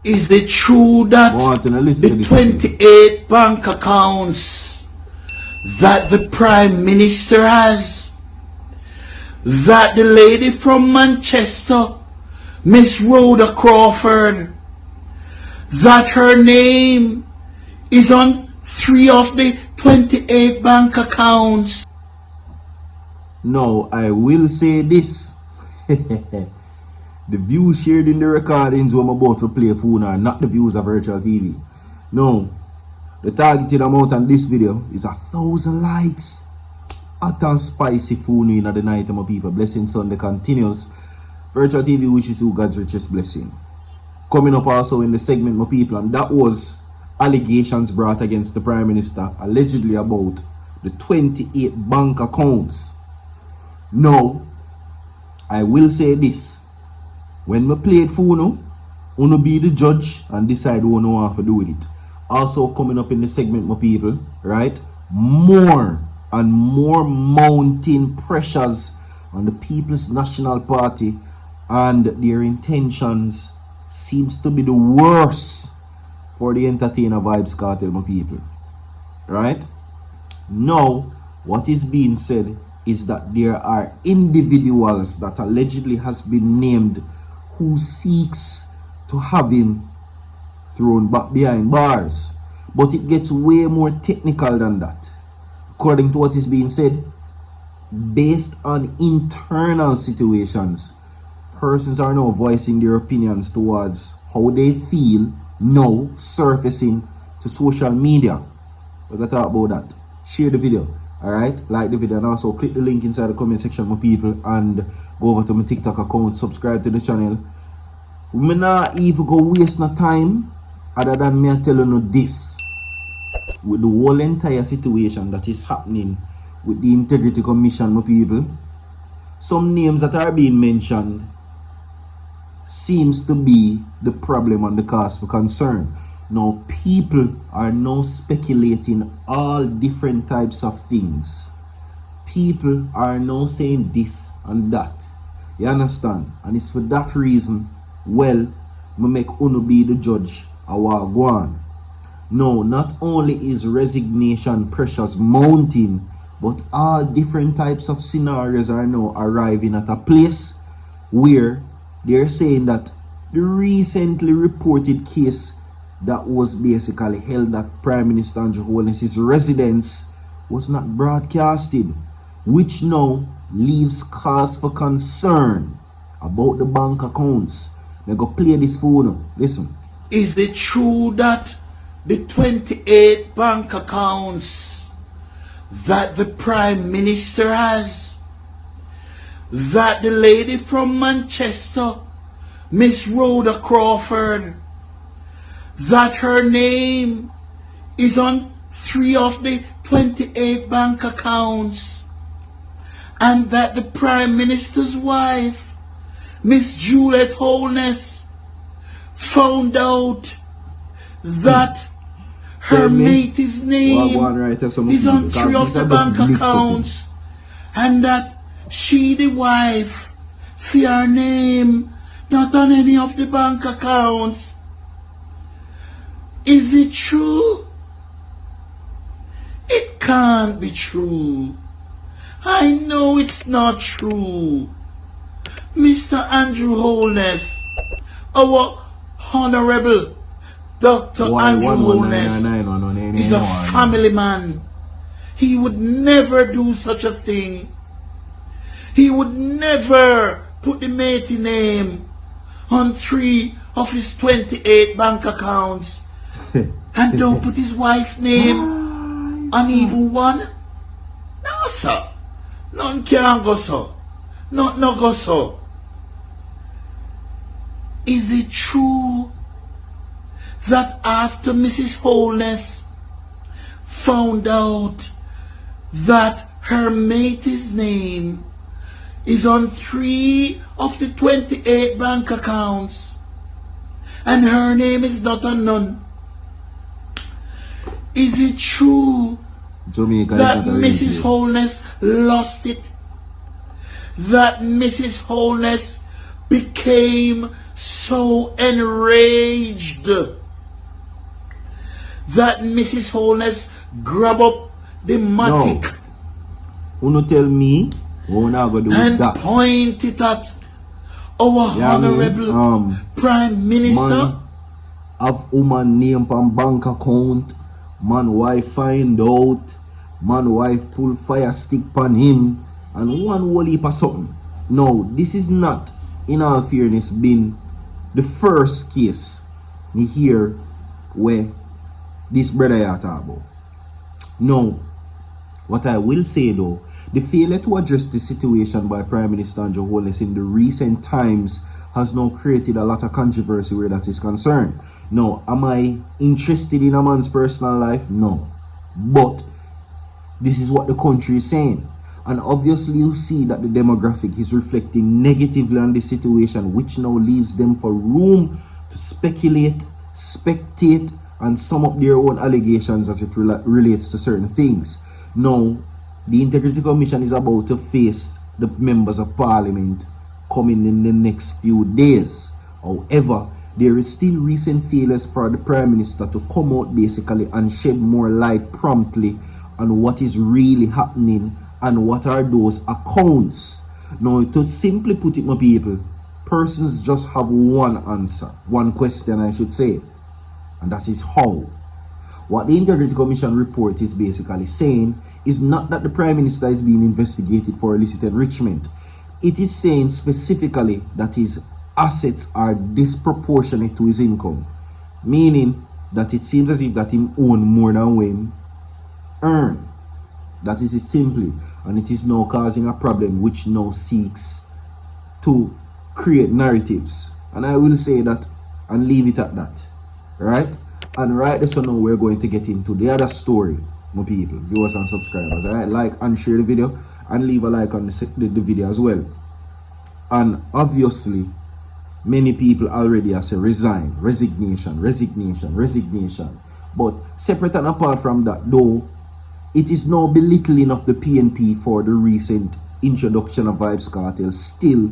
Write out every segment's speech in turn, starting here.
Is it true that the 28 bank accounts that the Prime Minister has, that the lady from Manchester, Miss Rhoda Crawford, that her name is on 3 of the 28 bank accounts? No, I will say this. The views shared in the recordings I'm about to play for are not the views of Virtual TV. No, the targeted amount on this video is 1,000 likes. Hot and spicy food in the night, my people. Blessing Sunday continues. Virtual TV wishes you God's richest blessing. Coming up also in the segment, my people, and that was allegations brought against the Prime Minister allegedly about the 28 bank accounts. Now, I will say this. When we play it for uno be the judge and decide what you want to do with it. Also coming up in the segment, my people, right? More and more mounting pressures on the People's National Party, and their intentions seems to be the worst for the entertainer Vybz Kartel, my people. Right? Now, what is being said is that there are individuals that allegedly has been named who seeks to have him thrown back behind bars. But it gets way more technical than that. According to what is being said, based on internal situations, persons are now voicing their opinions towards how they feel now surfacing to social media. We're going to talk about that. Share the video. Alright, like the video and also click the link inside the comment section, my people, and go over to my TikTok account, subscribe to the channel. We not even go waste no time other than me telling you this. With the whole entire situation that is happening with the Integrity Commission, my people, some names that are being mentioned seems to be the problem and the cause for concern. Now, people are now speculating all different types of things. People are now saying this and that. You understand? And it's for that reason, well, me make uno be the judge of what go on. Now, not only is resignation pressures mounting, but all different types of scenarios are now arriving at a place where they're saying that the recently reported case that was basically held at Prime Minister Andrew Holness' residence was not broadcasted, which now leaves cause for concern about the bank accounts. Now go play this for you. Listen. Is it true that the 28 bank accounts that the Prime Minister has, that the lady from Manchester, Miss Rhoda Crawford, that her name is on 3 of the 28 bank accounts, and that the Prime Minister's wife, Miss Juliet Holness, found out that her mate's name is on 3 of the bank accounts, and that she, the wife, for her name not on any of the bank accounts. Is it true? It can't be true. I know it's not true. Mr. Andrew Holness, our Honorable Dr. Andrew Holness, is a family man. He would never do such a thing. He would never put the matey name on 3 of his 28 bank accounts. And don't put his wife's name on even one. No, sir. None can go so. Not no go so. Is it true that after Mrs. Holness found out that her mate's name is on 3 of the 28 bank accounts and her name is not on none? Is it true that Mrs. Holness lost it? That Mrs. Holness became so enraged that Mrs. Holness grab up the matic Uno tell me what I go do with and that. point it at our honorable Prime Minister. Man have woman name pan bank account. Man wife find out. Man wife pull fire stick pan him. And one whole heap of something. No, this is not, in all fairness, been the first case me hear where this brother you talk about. No, what I will say though, the failure to address the situation by Prime Minister Andrew Holness in the recent times has now created a lot of controversy where that is concerned. Now, am I interested in a man's personal life? No. But this is what the country is saying. And obviously you see that the demographic is reflecting negatively on the situation, which now leaves them for room to speculate, spectate, and sum up their own allegations as it relates to certain things. Now, the Integrity Commission is about to face the members of Parliament coming in the next few days. However, there is still recent failures for the Prime Minister to come out basically and shed more light promptly on what is really happening and what are those accounts. Now, to simply put it, my people, persons just have one answer, one question I should say, and that is how. What the Integrity Commission report is basically saying is not that the Prime Minister is being investigated for illicit enrichment. It is saying specifically that his assets are disproportionate to his income, meaning that it seems as if that him own more than when earn. That is it simply, and it is now causing a problem which now seeks to create narratives. And I will say that and leave it at that, right? And right this now we're going to get into the other story, my people, viewers and subscribers. Alright, like and share the video and leave a like on the video as well. And obviously many people already have said resignation. But separate and apart from that though, it is now belittling of the PNP for the recent introduction of Vybz Kartel still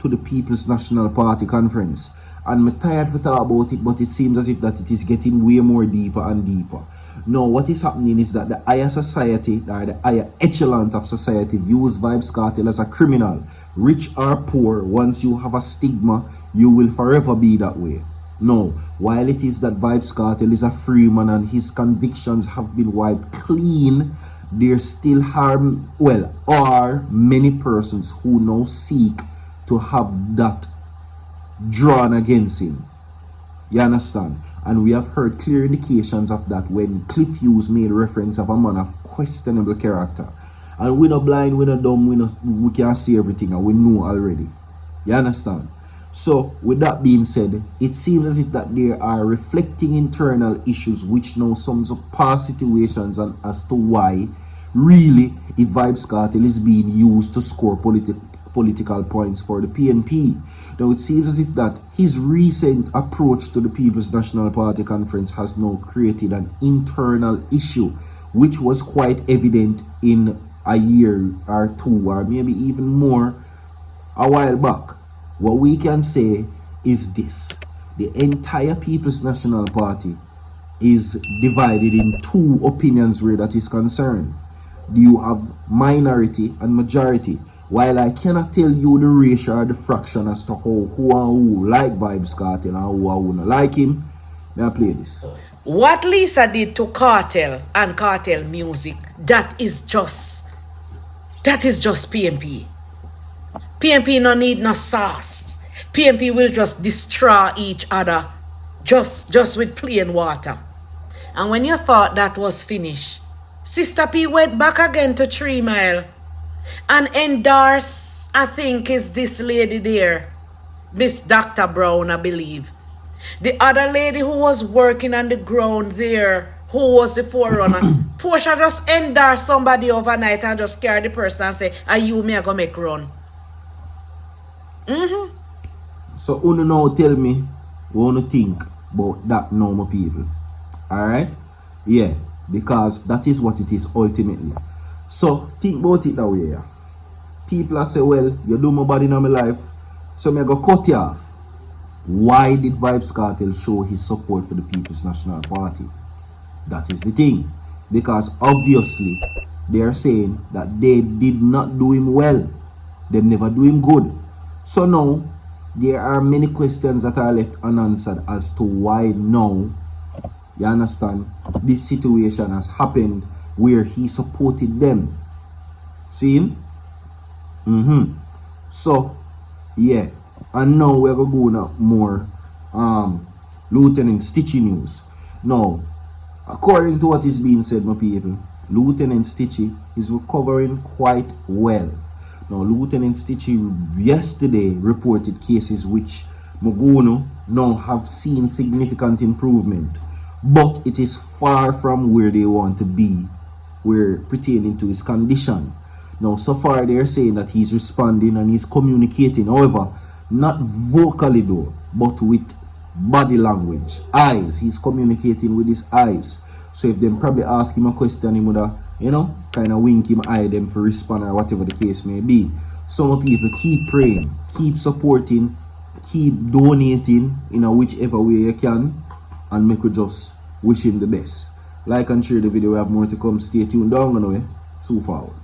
to the People's National Party conference. And I'm tired to talk about it, but it seems as if that it is getting way more deeper and deeper. Now, what is happening is that the higher society, or the higher echelon of society, views Vybz Kartel as a criminal. Rich or poor, once you have a stigma, you will forever be that way. No, while it is that Vybz Kartel is a free man and his convictions have been wiped clean, there still are many persons who now seek to have that drawn against him. You understand? And we have heard clear indications of that when Cliff Hughes made reference of a man of questionable character. And we're not blind, we're not dumb, we can't see everything and we know already. You understand? So, with that being said, it seems as if that there are reflecting internal issues which now sums up past situations and as to why, really, if Vybz Kartel is being used to score political points for the PNP. Now, it seems as if that his recent approach to the People's National Party conference has now created an internal issue, which was quite evident in a year or two, or maybe even more, a while back. What we can say is this: the entire People's National Party is divided in two opinions where that is concerned. You have minority and majority. While I cannot tell you the ratio or the fraction as to who and who like Vybz Kartel and who wouldn't like him, may I play this. What Lisa did to Kartel and Kartel music, that is just PNP. PNP no need no sauce. PNP will just destroy each other just with plain water. And when you thought that was finished, Sister P went back again to 3 Mile and endorse, I think is this lady there, Miss Dr. Brown, I believe. The other lady who was working on the ground there, who was the forerunner, Portia just endorse somebody overnight and just carry the person and say, are you me I go make run? So Uno now tell me what you think about that now, my people. Alright? Yeah, because that is what it is ultimately. So think about it that way. Yeah. People are say, well, you do my body in my life, so me go cut you off. Why did Vybz Kartel show his support for the People's National Party? That is the thing. Because obviously, they are saying that they did not do him well. They never do him good. So now, there are many questions that are left unanswered as to why now, you understand, this situation has happened where he supported them. See? So, yeah. And now we're going to go now more Lieutenant Stitchie news. Now, according to what is being said, my people, Lieutenant Stitchie is recovering quite well. Now, Lieutenant Stitchie yesterday reported cases which Mogono now have seen significant improvement. But it is far from where they want to be, where pertaining to his condition. Now, so far they're saying that he's responding and he's communicating. However, not vocally though, but with body language, eyes. He's communicating with his eyes. So if them probably ask him a question, he would kind of wink him eye them for respond or whatever the case may be. Some people keep praying, keep supporting, keep donating in whichever way you can, and make you just wish him the best. Like and share the video. We have more to come. Stay tuned down and away. So forward.